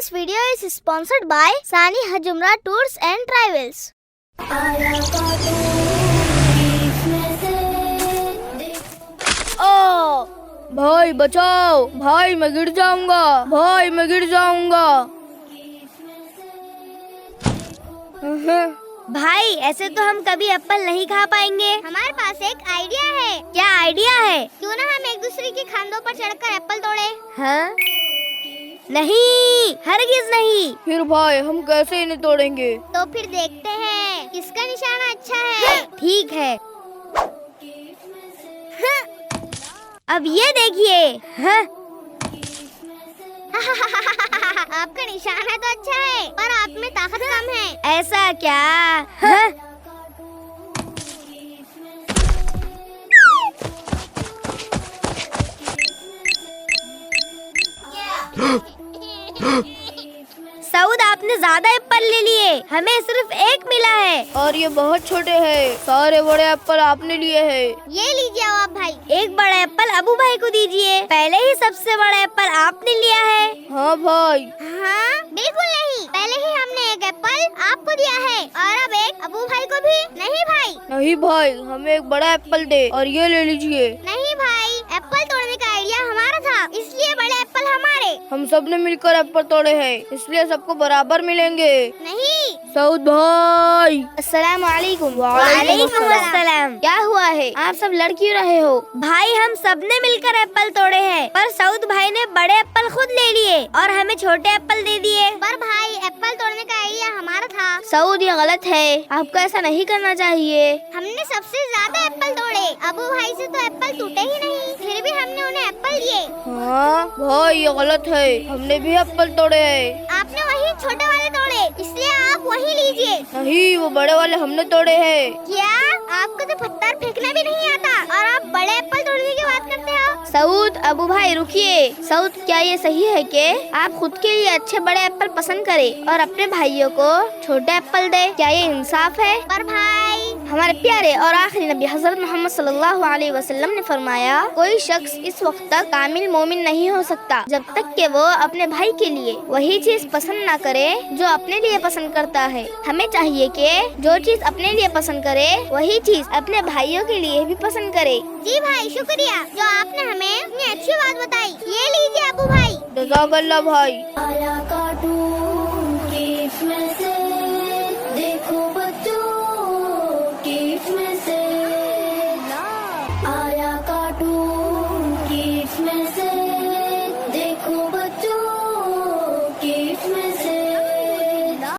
This video is sponsored by Sani Hajumra Tours and Travels. ओ भाई बचाओ, भाई मैं गिर जाऊंगा, भाई मैं गिर जाऊंगा। भाई ऐसे तो हम कभी एप्पल नहीं खा पाएंगे। हमारे पास एक आइडिया है। क्या आइडिया है? क्यों ना हम एक दूसरे के खानों पर चढ़कर एप्पल तोड़े? हाँ? नहीं, हरगिज नहीं। फिर भाई हम कैसे इन्हें तोड़ेंगे? तो फिर देखते हैं किसका निशाना अच्छा है। ठीक है। अब ये देखिए। आपका निशाना तो अच्छा है, पर आप में ताकत कम है। ऐसा क्या? सऊद, आपने ज्यादा एप्पल ले लिए, हमें सिर्फ एक मिला है। और ये बहुत छोटे हैं, सारे बड़े एप्पल आपने लिए हैं। ये लीजिए आप भाई, एक बड़ा एप्पल अबू भाई को दीजिए। पहले ही सबसे बड़ा एप्पल आपने लिया है। हाँ भाई। हाँ बिल्कुल नहीं, पहले ही हमने एक एप्पल आपको दिया है और अब एक अबू भाई को भी। नहीं भाई। नहीं भाई, हमें एक बड़ा एप्पल दे और ये ले लीजिए। नहीं भाई, एप्पल तोड़ने का आइडिया हमारा था, इसलिए बड़े एप्पल हमारे। हम सब ने मिलकर एप्पल तोड़े हैं, इसलिए सबको बराबर मिलेंगे। नहीं। सऊद भाई। अस्सलाम वालेकुम। वालेकुम अस्सलाम। क्या हुआ है? आप सब लड़ क्यों रहे हो? भाई हम सब ने मिलकर एप्पल तोड़े हैं, पर सऊद भाई ने बड़े एप्पल खुद ले लिए और हमें छोटे एप्पल दे दिए। पर भाई एप्पल तोड़ने का आइडिया हमारा था। सऊद, ये गलत है, आपको ऐसा नहीं करना चाहिए। हमने सबसे ज्यादा एप्पल तोड़े, अबू भाई से तो एप्पल टूटे ही नहीं, फिर भी हमने उन्हें एप्पल दिए। हाँ भाई, ये गलत है, हमने भी एप्पल तोड़े हैं। आपने वही छोटे वाले तोड़े, इसलिए आप वही लीजिए। नहीं, वो बड़े वाले हमने तोड़े हैं। क्या? आपको तो पत्थर फेंकना भी नहीं आता और आप बड़े एप्पल तोड़ने की बात करते हो? सऊद, अबू भाई रुकिए। सऊद, क्या ये सही है कि आप खुद के लिए अच्छे बड़े एप्पल पसंद करें और अपने भाइयों को छोटे एप्पल दे? क्या ये इंसाफ है? पर भाई, हमारे प्यारे और आखिरी नबी हजरत मोहम्मद सल्लल्लाहु अलैहि वसल्लम ने फरमाया, कोई शख्स इस वक्त तक कामिल मोमिन नहीं हो सकता जब तक कि वो अपने भाई के लिए वही चीज पसंद ना करे जो अपने लिए पसंद करता है। हमें चाहिए कि जो चीज अपने लिए पसंद करे वही चीज अपने भाइयों के लिए भी पसंद करे। जी भाई, शुक्रिया जो आपने हमें इतनी अच्छी बात बताई। ये लीजिए अबू भाई। जज़ाकल्लाह भाई।